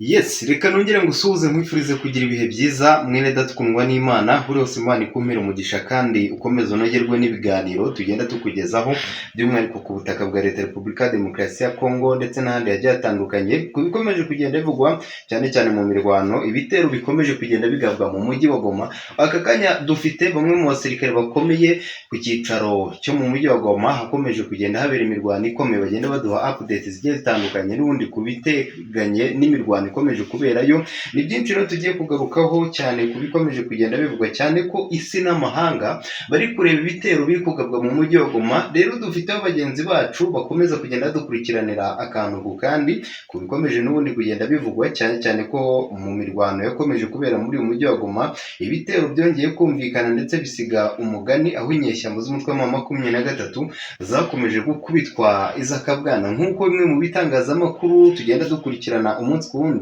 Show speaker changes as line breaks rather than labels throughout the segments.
Yes, reka nongere ngusuhuze nkwifurize kugira ibihe byiza mwene datukundwa n'Imana buri hose Imana ikumpera umugisha kandi ukomeze unogerwe n'ibiganiro tugenda tukugezaho by'umwihariko ku butaka bwa Leta Repubulika ya Demokarasi ya Kongo ndetse n'ahandi hagiye hatandukanye ku bikomeje kugenda bivugwa cyane cyane mu mirwano ibitero bikomeje kugenda bigabwa mu mujyi wa Goma. Aka kanya dufite bamwe mu basirikare bakomeye ku cyicaro cyo mu mujyi wa Goma hakomeje kugenda habera imirwano ikomeye bagenda baduha updates zigiye zitandukanye n'ubundi kubiteganye n'imirwano ikomeje kuberayo. Ni byinshi rero tugiye kugarukaho cyane kubikomeje kugenda bivugwa cyane ko isi n'amahanga bari kureba ibitero biri kugabwa mu mujyi wa Goma. Rero dufiteho bagenzi bacu bakomeza kugenda dukurikiranira akantu ku kandi kubikomeje n'ubundi kugenda bivugwa cyane cyane ko mu mirwano yakomeje kubera muri uyu mujyi wa Goma ibitero byongeye kumvikana ndetse bisiga umugani aho inyeshyamba z'umutwe wa M23 zakomeje gukubitwa izakabwana nk'uko bimwe mu bitangazamakuru tugenda dukurikirana umunsi ku wundi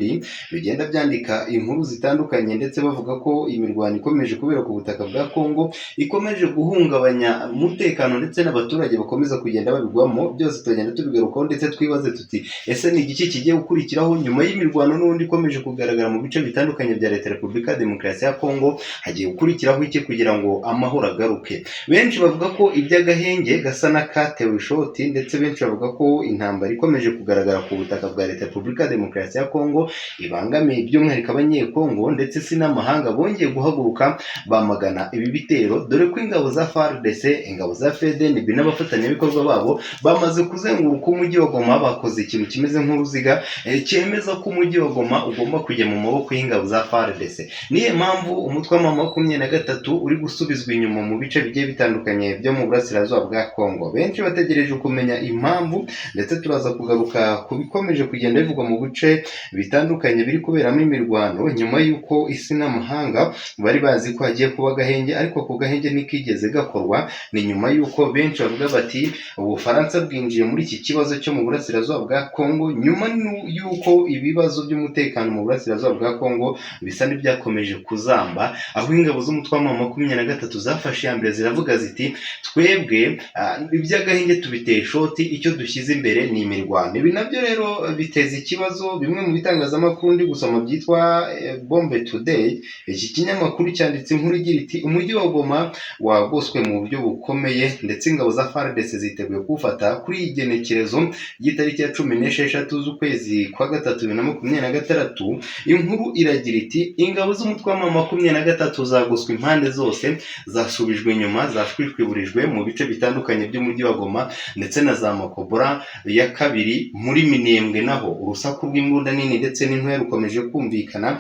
bigenda byandika inkuru zitandukanye ndetse bavuga ko imirwano ikomeje kubera ku butaka bwa Kongo ikomeje guhungabanya umutekano ndetse n'abaturage bakomeza kugenda babigwamo. Byose tugenda tubigarukaho ndetse twibaze tuti ese ni igiki kigiye gukurikiraho nyuma y'imirwano n'undi ikomeje kugaragara mu bice bitandukanye bya Leta Repubulika ya Demokarasi ya Kongo, hagiye gukurikiraho iki kugira ngo amahoro agaruke? Benshi bavuga ko iby'agahenge gasa n'akatewe ishoti ndetse benshi bavuga ko intambara ikomeje kugaragara ku butaka bwa Leta Repubulika ya Demokarasi ya Kongo ibangamiye by'umwihariko abanyekongo ndetse si n'amahanga bongeye guhaguruka bamagana ibi bitero, dore ko ingabo za FARDC, ingabo za FDNB n'abafatanyabikorwa babo bamaze kuzenguruka umujyi wa Goma. Bakoze ikintu kimeze nk'uruziga cyemeza ko umujyi wa Goma ugomba kujya mu maboko y'ingabo za FARDC. Niyo mpamvu umutwe wa M23 uri gusubizwa inyuma mu bice bigiye bitandukanye byo mu burasirazuba bwa Kongo. Benshi bategereje kumenya impamvu ndetse turaza kugaruka ku bikomeje kugenda bivugwa mu bice bitandukanye biri kuberamo imirwano nyuma y'uko isi n'amahanga bari bazi ko hagiye kuba agahenge, ariko ako gahenge ntikigeze gakorwa. Ni nyuma y'uko benshi bavuga bati Ubufaransa bwinjiye muri iki kibazo cyo mu burasirazuba bwa Kongo nyuma y'uko ibibazo by'umutekano mu burasirazuba bwa Kongo bisa n'ibyakomeje kuzamba, aho ingabo z'umutwe wa M23 zafashe iya mbere ziravuga ziti twebwe iby'agahenge tubiteye ishoti, icyo dushyize imbere ni imirwano. Ibi nabyo rero biteza ikibazo. Bimwe mu bitangazamakuru ndi gusoma byitwa Bombe Today, iki kinyamakuru cyanditse inkuru igira iti umujyi wa Goma wagoswe mu buryo bukomeye ndetse ingabo za FARDC ziteguye kuwufata kuri iyi genekerezo y'itariki ya 16 z'ukwezi kwa gatatu 2026. Inkuru iragira iti ingabo z'umutwe wa M23 zagoswe impande zose, zasubijwe inyuma, zashwishwiburijwe mu bice bitandukanye by'umujyi wa Goma ndetse na za Makobora ya kabiri muri Minembwe naho urusaku rw'imbunda nini ndetse n'intoya rukomeje kumvikana.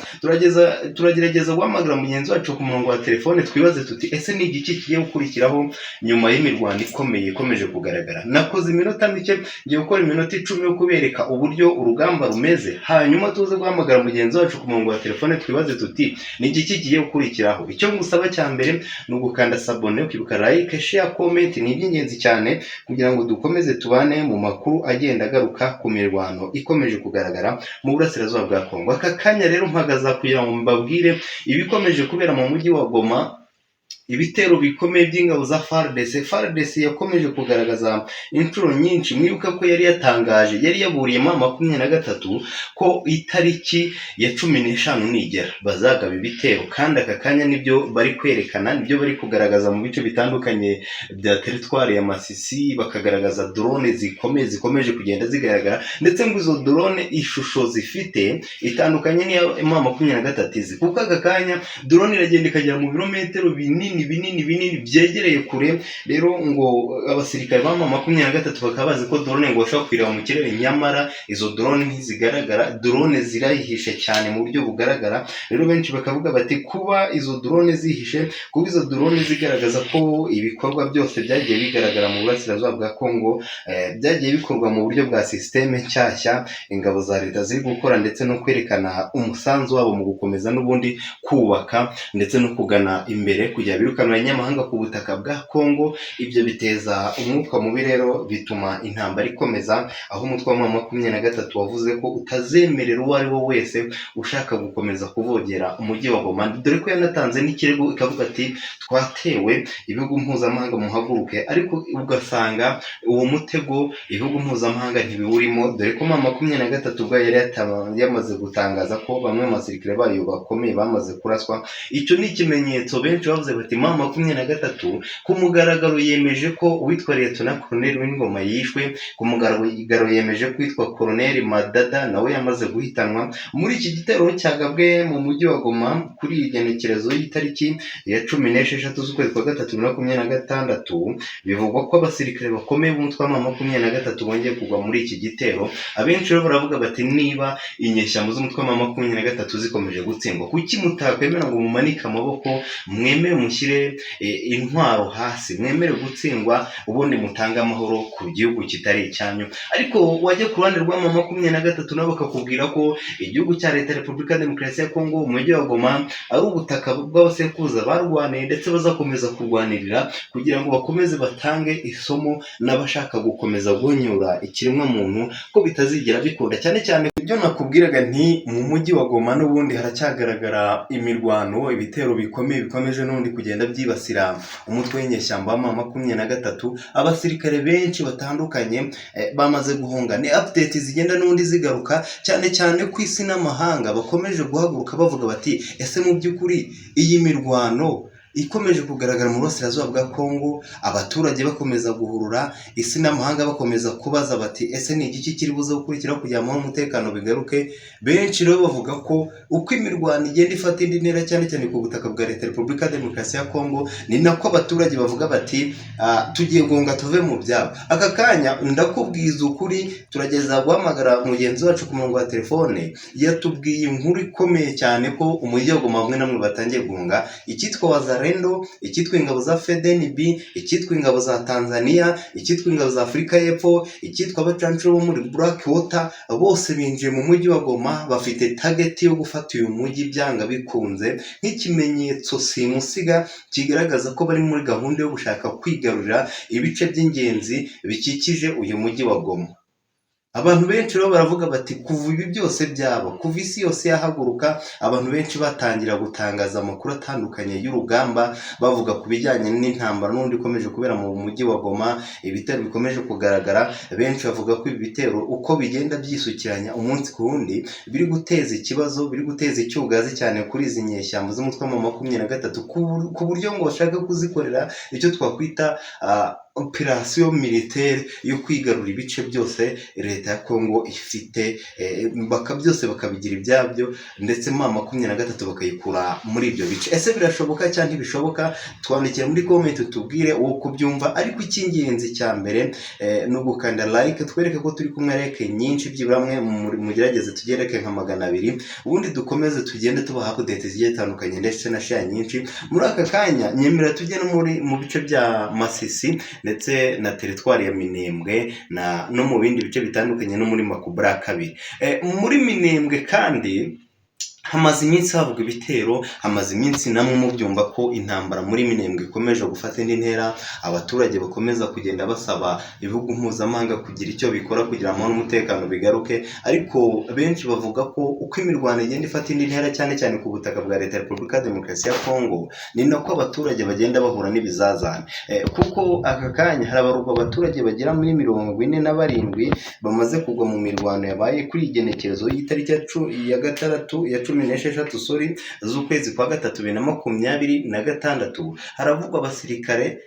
Turagerageza guhamagara mugenzi wacu ku murongo wa telefone twibaze tuti ese ni igiki kigiye gukurikiraho nyuma y'imirwano ikomeye ikomeje kugaragara. Nakoze iminota mike, ngiye gukora iminota 10 yo kubereka uburyo urugamba rumeze, hanyuma tuze guhamagara mugenzi wacu ku murongo wa telefone twibaze tuti ni igiki kigiye gukurikiraho. Icyo ngusaba cya mbere ni ugukanda sabone, ukibuka like, share, comment, ni iby'ingenzi cyane kugira ngo dukomeze tubane mu makuru agenda agaruka ku mirwano ikomeje kugaragara mu burasirazuba bwa Kongo. Aka kanya rero mpagaza kugira ngo mbabwire ibikomeje kubera mu mujyi wa Goma. Ibitero bikomeye by'ingabo za FARDC yakomeje kugaragaza inshuro nyinshi. Mwibuka ko yari yatangaje, yari yaburiye M23 ko itariki ya 15 nigera bazagaba ibitero, kandi aka kanya nibyo bari kwerekana, nibyo bari kugaragaza mu bice bitandukanye bya teritwari ya Masisi. Bakagaragaza drone zikomeje kugenda zigaragara, ndetse ngo izo drone ishusho zifite itandukanye n'iya M23 izi, kuko aka kanya drone iragenda ikagera mu birometero binini byegereye kure. Rero ngo abasirikare ba M23 bakaba bazi ko drone ngo bashobora kwireba mu kirere, nyamara izo drone ntizigaragara, drone zirayihishe cyane mu buryo bugaragara. Rero benshi bakavuga bati kuba izo drone zihishe, kuba izo drone zigaragaza ko ibikorwa byose byagiye bigaragara mu burasirazuba bwa Kongo byagiye bikorwa mu buryo bwa systeme nshyashya ingabo za leta ziri gukora, ndetse no kwerekana umusanzu wabo mu gukomeza n'ubundi kubaka ndetse no kugana imbere kugira birukana abanyamahanga ku butaka bwa Kongo. Ibyo biteza umwuka mubi rero, bituma intambara ikomeza, aho umutwe wa M23 wavuze ko utazemerera uwo ari we wese ushaka gukomeza kuvogera umujyi wa Goma, dore ko yanatanze n'ikirego ikavuga ati twatewe, ibihugu mpuzamahanga muhaguruke. Ariko ugasanga uwo mutego ibihugu mpuzamahanga ntibiwurimo, dore ko M23 ubwo yari yamaze gutangaza ko bamwe mu basirikare bayo bakomeye bamaze kuraswa. Icyo ni ikimenyetso benshi bavuze bati M23 ku mugaragaro yemeje ko uwitwa Lieutenant Colonel W'Ingoma yishwe, ku mugaragaro yemeje ko uwitwa Colonel Madada nawe yamaze guhitanwa muri iki gitero cyagabwe mu mujyi wa Goma kuri iyi genekerezo y'itariki ya 16 z'ukwezi kwa gatatu 2026. Bivugwa ko abasirikare bakomeye b'umutwe wa M23 bongeye kugwa muri iki gitero. Abenshi rero baravuga bati niba inyeshyamba z'umutwe wa M23 zikomeje gutsindwa, kuki mutakwemera ngo mumanike amaboko, mwemere mushyire intwaro hasi, mwemere gutsindwa, ubundi mutange amahoro ku gihugu kitari icyanyu? Ariko wajya ku ruhande rwa M23 nabo bakakubwira ko igihugu cya Leta ya Repubulika ya Demokarasi ya Kongo, umujyi wa Goma ari ubutaka bw'abasekuruza barwaniye ndetse bazakomeza kurwanirira kugira ngo bakomeze batange isomo n'abashaka gukomeza gunyura ikiremwa muntu ko bitazigera bikunda. Cyane cyane ibyo nakubwiraga nti mu mujyi wa Goma n'ubundi haracyagaragara imirwano, ibitero bikomeye bikomeje n'ubundi kugenda byibasira umutwe w'inyeshyamba wa M23. Abasirikare benshi batandukanye bamaze guhunga. Ni update zigenda n'ubundi zigaruka, cyane cyane ku isi n'amahanga bakomeje guhaguruka bavuga bati ese mu by'ukuri iyi mirwano ikomeje kugaragara mu burasirazuba bwa Kongo, abaturage bakomeza guhurura, isi n'amahanga bakomeza kubaza bati ese ni igiki kiri buze gukurikira kugira ngo umutekano bigaruke. Benshi rero bavuga ko uko imirwano igenda ifata indi ntera, cyane cyane ku butaka bwa Leta ya Repubulika ya Demokarasi ya Kongo, ni nako abaturage bavuga bati tugiye gonga tuve mu byabo. Aka kanya ndakubwiza ukuri, turageza guhamagara mugenzi wacu ku murongo wa telefone, yatubwiye inkuru ikomeye cyane ko umujyi wa Goma bamwe namwe batangiye guhunga, icyitwa Wazalendo, icyitwa ingabo za FDNB, icyitwa ingabo za Tanzania, icyitwa ingabo za Afurika y'Epfo, icyitwa abacancuro bo muri Blackwater, bose binjiye mu mujyi wa Goma bafite target yo gufata uyu mujyi byanga bikunze, nk'ikimenyetso simusiga kigaragaza ko bari muri gahunda yo gushaka kwigarurira ibice by'ingenzi bikikije uyu mujyi wa Goma. Abantu benshi rero baravuga bati kuva ibi byose byaba, kuva isi yose yahaguruka, abantu benshi batangira gutangaza amakuru atandukanye y'urugamba, bavuga ku bijyanye n'intambara n'undi ikomeje kubera mu mujyi wa Goma, ibitero bikomeje kugaragara. Benshi bavuga ko ibi bitero uko bigenda byisukiranya umunsi ku wundi biri guteza ikibazo, biri guteza icyugazi cyane kuri izi nyeshyamba z'umutwe wa M23, ku buryo ngo bashaka kuzikorera icyo twakwita operation militaire yo kwigarura ibice byose Leta ya Kongo ifite, byose bakabigira ibyabyo, ndetse M23 bakayikura muri ibyo bice. Ese birashoboka cyangwa ntibishoboka? Twandikira muri comment tubwire uko kubyumva. Ariko icy'ingenzi cya mbere no gukanda like, twereke ko turi kumwe, like nyinshi byibamwe mugerageze tugereke nka 200, ubundi dukomeze tugende tubaha update zigiye zitandukanye ndetse na share nyinshi. Muri aka kanya nyemera tujye no mu bice bya Masisi ndetse na teritwari ya Minembwe no mu bindi bice bitandukanye, no muri Makubra kabiri. Muri Minembwe kandi hamaze iminsi havuga ibitero, hamaze iminsi namwe mubyumva ko intambara muri Minembwe ikomeje gufata indi ntera, abaturage bakomeza kugenda basaba ibihugu mpuzamahanga kugira icyo bikora kugira ngo umutekano bigaruke. Ariko benshi bavuga ko uko imirwano igenda ifata indi ntera, cyane cyane ku butaka bwa Leta ya Repubulika ya Demokarasi ya Kongo, ni nako abaturage bagenda bahura n'ibizazane. Kuko aka kanya harabarurwa abaturage bagera muri 47 bamaze kugwa mu mirwano yabaye kuri igenekerezo y'itariki ya 16 z'ukwezi kwa gatatu 2026. Haravugwa abasirikare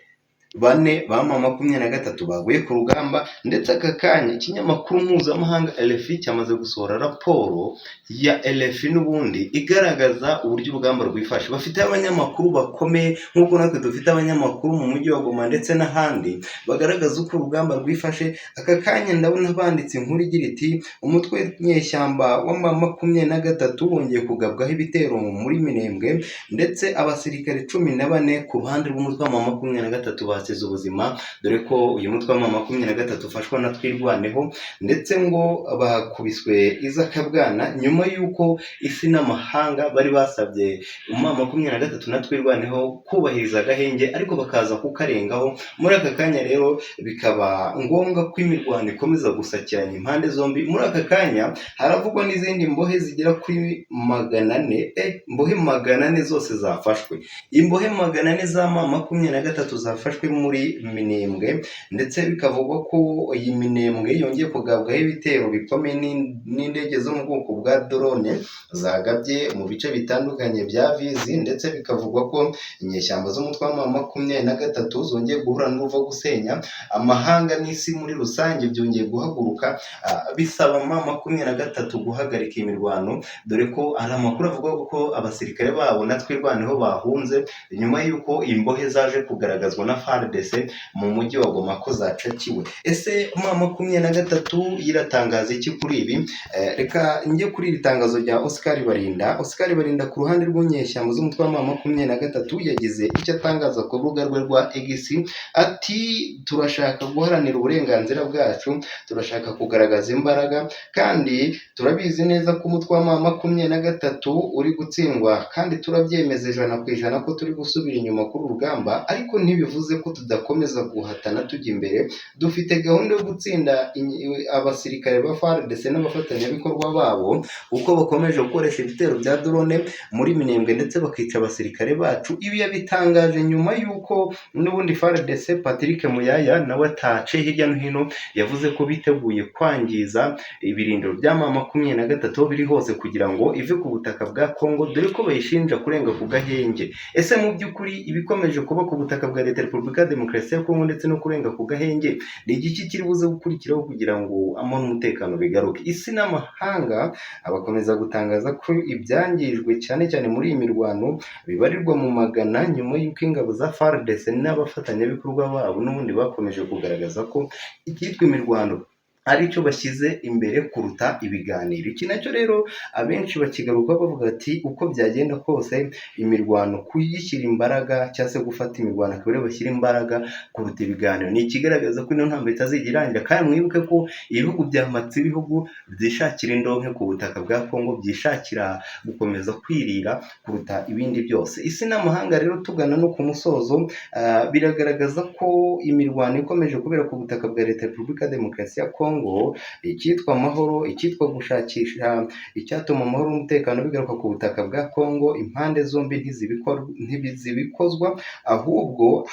4 ba M23 baguye ku rugamba, ndetse aka kanya ikinyamakuru mpuzamahanga RFI cyamaze gusohora raporo ya RFI n'ubundi igaragaza uburyo urugamba rwifashe. Bafite abanyamakuru bakomeye nk'uko natwe dufite abanyamakuru mu mujyi wa Goma ndetse n'ahandi, bagaragaza uko urugamba rwifashe. Aka kanya ndabona banditse inkuru igira iti umutwe nyeshyamba wa M23 wongeye kugabwaho ibitero muri Minembwe, ndetse abasirikare 14 ku ruhande rw'umutwe wa M23 bahasize ubuzima, dore ko uyu mutwe wa M23 ufashwa na Twirwaneho, ndetse ngo bakubiswe izakabwana nyuma y'uko isi n'amahanga bari basabye M23 na Twirwaneho kubahiriza agahenge, ariko bakaza kukarengaho. Muri aka kanya rero bikaba ngombwa ko imirwano ikomeza gusakiranya impande zombi. Muri aka kanya haravugwa n'izindi mbohe zigera kuri 400, imbohe 400 zose zafashwe. Imbohe 400 za M23 zafashwe muri Minembwe, ndetse bikavugwa ko iyi Minembwe yongeye kugabwaho ibitero bikomeye n'indege zo mu bwoko bwa drone zagabye mu bice bitandukanye bya Vizi, ndetse bikavugwa ko inyeshyamba z'umutwe wa M23 zongeye guhura n'uruva gusenya amahanga n'isi muri rusange, byongeye guhaguruka bisaba M23 guhagarika imirwano, dore ko ari amakuru avuga ko abasirikare babo na Twirwaneho bahunze nyuma y'uko imbohe zaje kugaragazwa na FARDC mu mujyi wa Goma ko zacakiwe. Ese M23 yiratangaza iki kuri ibi? Reka njye kuri iri tangazo rya Oscar Barinda. Oscar Barinda ku ruhande rw'inyeshyamba z'umutwe wa M23 yagize icyo atangaza ku rubuga rwe rwa X, ati turashaka guharanira uburenganzira bwacu, turashaka kugaragaza imbaraga, kandi turabizi neza ko umutwe wa M23 uri gutsindwa, kandi turabyemeza 100% ko turi gusubira inyuma kuri urugamba, ariko ntibivuze ko tudakomeza guhatana tujya imbere. Dufite gahunda yo gutsinda abasirikare ba FARDC n'abafatanyabikorwa babo uko bakomeje gukoresha ibitero bya drone muri Minembwe, ndetse bakica abasirikare bacu. Ibi yabitangaje nyuma y'uko n'ubundi FARDC Patrick Muyaya nawe atace hirya no hino yavuze ko biteguye kwangiza ibirindiro bya M23 biri hose kugira ngo ive ku butaka bwa Kongo, dore ko bayishinja kurenga ku gahenge. Ese mu by'ukuri ibikomeje kuba ku butaka bwa Leta Repubulika Demokarasi ya Kongo ndetse no kurenga ku gahenge ni igiki kiri buze gukurikiraho kugira ngo amahoro n'umutekano bigaruke? Isi n'amahanga abakomeza gutangaza ko ibyangijwe cyane cyane muri iyi mirwano bibarirwa mu magana, nyuma y'uko ingabo za FARDC n'abafatanyabikorwa babo n'ubundi bakomeje kugaragaza ko icyitwa imirwano ari cyo bashyize imbere kuruta ibiganiro. Iki nacyo rero abenshi bakigaruka bavuga ati uko byagenda kose imirwano kuyishyira imbaraga cyangwa se gufata imirwano akaba ariyo bashyira imbaraga kuruta ibiganiro, ni ikigaragaza ko ino ntambwe itazigira irangira. Kandi mwibuke ko ibihugu byamatse ibihugu byishakira indonke ku butaka bwa Kongo, byishakira gukomeza kwirira kuruta ibindi byose. Isi n'amahanga rero tugana no ku musozo, biragaragaza ko imirwano ikomeje kubera ku butaka bwa Leta Repubulika Demokarasi ya Kongo, icyitwa amahoro, icyitwa gushakisha icyatuma amahoro n'umutekano bigaruka ku butaka bwa Kongo, impande zombi ntizibikozwa, ahubwo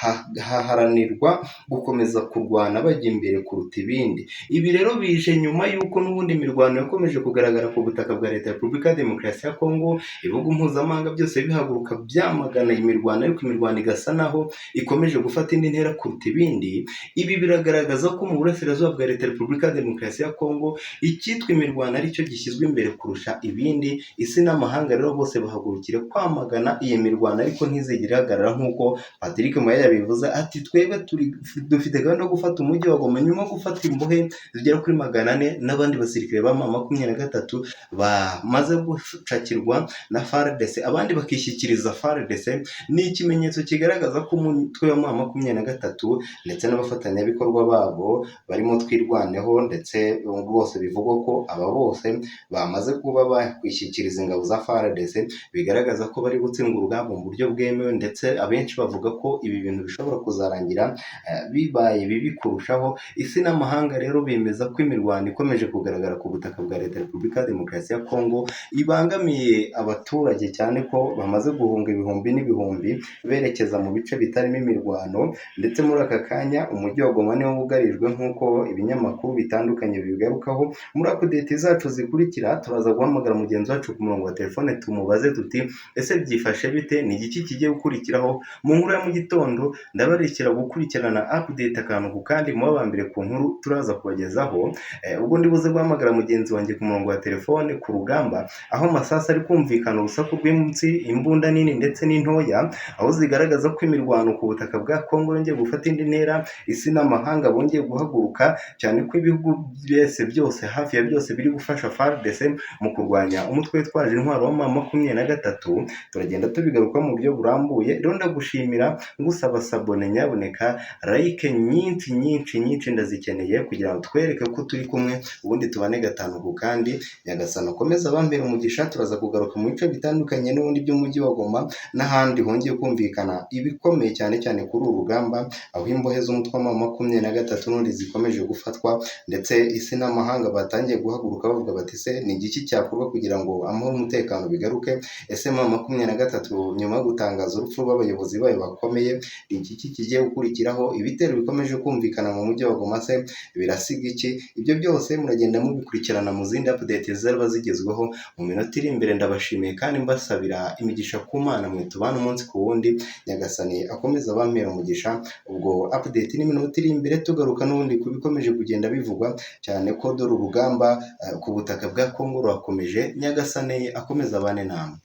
haharanirwa gukomeza kurwana bajya imbere kuruta ibindi. Ibi rero bije nyuma y'uko n'ubundi imirwano yakomeje kugaragara ku butaka bwa Leta Repubulika Demokarasi ya Kongo, ibihugu mpuzamahanga byose bihaguruka byamagana imirwano, ariko imirwano igasa naho ikomeje gufata indi ntera kuruta ibindi. Ibi biragaragaza ko mu burasirazuba bwa Leta Repubulika Demokarasi ya Kongo icyitwa imirwano aricyo gishyizwe imbere kurusha ibindi. Isi n'amahanga rero bose bahagurukire kwamagana iyi mirwano, ariko ntizigire ihagarara nk'uko Patrick Muyaya bivuze, ati twebwe dufite gahunda yo gufata umujyi wa Goma nyuma yo gufata imbohe zigera kuri 400 n'abandi basirikare ba M23 bamaze gucakirwa na FARDC, abandi bakishyikiriza FARDC. Ni ikimenyetso kigaragaza ko umutwe wa M23 ndetse n'abafatanyabikorwa babo barimo Twirwaneho, ndetse bose bivugwa ko aba bose bamaze kuba bakwishyikiriza ingabo za FARDC, bigaragaza ko bari gutsindwa urugamba mu buryo bwemewe, ndetse abenshi bavuga ko ibi bintu bishobora kuzarangira bibaye bibi kurushaho. Isi n'amahanga rero bemeza ko imirwano ikomeje kugaragara ku butaka bwa Leta Repubulika Demokarasi ya Kongo ibangamiye abaturage, cyane ko bamaze guhunga ibihumbi n'ibihumbi berekeza mu bice bitarimo imirwano, ndetse muri aka kanya umujyi wa Goma niwo wugarijwe nk'uko ibinyamakuru bitandukanye bigarukaho. Muri update zacu zikurikira turaza guhamagara mugenzi wacu ku murongo wa telefone tumubaze tuti ese byifashe bite, ni igiki kigiye gukurikiraho mu nkuru ya mu gitondo. Ndabarikira gukurikirana update akantu ku kandi mu babambire ku nkuru turaza kubagezaho. Ubwo ndibuze guhamagara mugenzi wanjye ku murongo wa telefone ku rugamba, aho amasasa ari kumvikana urusaku rw'impunzi, imbunda nini ndetse n'intoya, aho zigaragaza ko imirwano ku butaka bwa Kongo yongeye gufata indi ntera. Isi n'amahanga bongeye guhaguruka cyane ko ibihugu ibihugu byose hafi ya byose biri gufasha FARDC mu kurwanya umutwe witwaje intwaro wa M23, turagenda tubigaruka mu buryo burambuye. Rero ndagushimira ngusaba sabone, nyaboneka like nyinshi ndazikeneye kugira ngo twereke ko turi kumwe, ubundi tubane gatanu ku kandi. Nyagasani akomeza abambera umugisha. Turaza kugaruka mu bice bitandukanye n'ubundi by'umujyi wa Goma n'ahandi hongeye kumvikana ibikomeye cyane kuri uru rugamba, aho imbohe z'umutwe wa M23 n'undi zikomeje gufatwa, ndetse isi n'amahanga batangiye guhaguruka bavuga bati se ni igiki cyakorwa kugira ngo amahoro n'umutekano bigaruke? Ese M23 nyuma yo gutangaza urupfu rw'abayobozi bayo bakomeye, ni igiki kigiye gukurikiraho? Ibitero bikomeje kumvikana mu mujyi wa Goma se birasiga iki? Ibyo byose muragenda mubikurikirana mu zindi update zaba zigezweho mu minota iri imbere. Ndabashimiye kandi mbasabira imigisha ku Mana mwe tubana umunsi ku wundi. Nyagasani akomeza abampera umugisha. Ubwo update n'iminota iri imbere tugaruka n'ubundi kubikomeje kugenda bivugwa cyane ko dore urugamba ku butaka bwa Kongo rurakomeje. Nyagasani akomeza abane namwe.